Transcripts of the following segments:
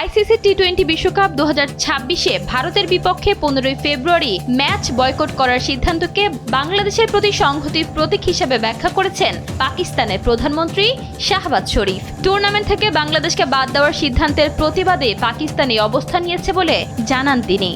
ICC টি-20 বিশ্বকাপ 2026-এ ভারতের বিপক্ষে 15 ফেব্রুয়ারি ম্যাচ বয়কট করার সিদ্ধান্তকে বাংলাদেশের প্রতি সংহতির প্রতীক হিসেবে ব্যাখ্যা করেছেন পাকিস্তানের প্রধানমন্ত্রী শাহবাজ শরীফ। টুর্নামেন্ট থেকে বাংলাদেশকে বাদ দেওয়ার সিদ্ধান্তের প্রতিবাদে পাকিস্তান এই অবস্থান নিয়েছে বলে জানান তিনি।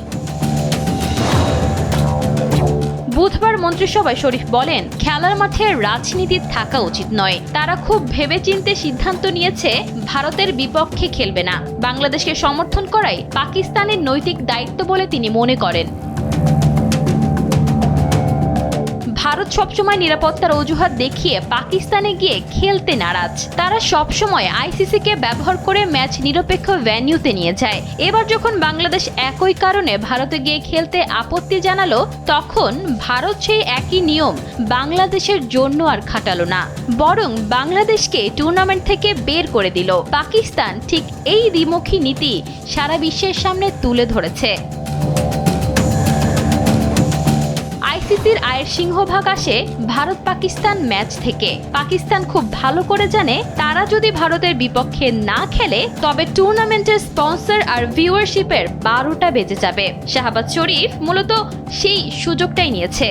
বুধবার মন্ত্রিসভায় শরীফ বলেন, খেলার মাঠে রাজনীতি থাকা উচিত নয়। তারা খুব ভেবেচিন্তে সিদ্ধান্ত নিয়েছে ভারতের বিপক্ষে খেলবে না। বাংলাদেশকে সমর্থন করাই পাকিস্তানের নৈতিক দায়িত্ব বলে তিনি মনে করেন। ভারত সবসময় নিরাপত্তার অজুহাত দেখিয়ে পাকিস্তানে গিয়ে খেলতে নারাজ। তারা সবসময় আইসিসিকে ব্যবহার করে ম্যাচ নিরপেক্ষ ভেন্যুতে নিয়ে যায়। এবার যখন বাংলাদেশ একই কারণে ভারতে গিয়ে খেলতে আপত্তি জানালো, তখন ভারত সেই একই নিয়ম বাংলাদেশের জন্য আর খাটালো না, বরং বাংলাদেশকে টুর্নামেন্ট থেকে বের করে দিল। পাকিস্তান ঠিক এই দ্বিমুখী নীতি সারা বিশ্বের সামনে তুলে ধরেছে। আইসিসির আয়ের সিংহভাগ আসে ভারত পাকিস্তান ম্যাচ থেকে। পাকিস্তান খুব ভালো করে জানে, তারা যদি ভারতের বিপক্ষে না খেলে তবে টুর্নামেন্টের স্পন্সর আর ভিউয়ারশিপের 12টা বেজে যাবে। শাহবাজ শরীফ মূলত সেই সুযোগটাই নিয়েছে।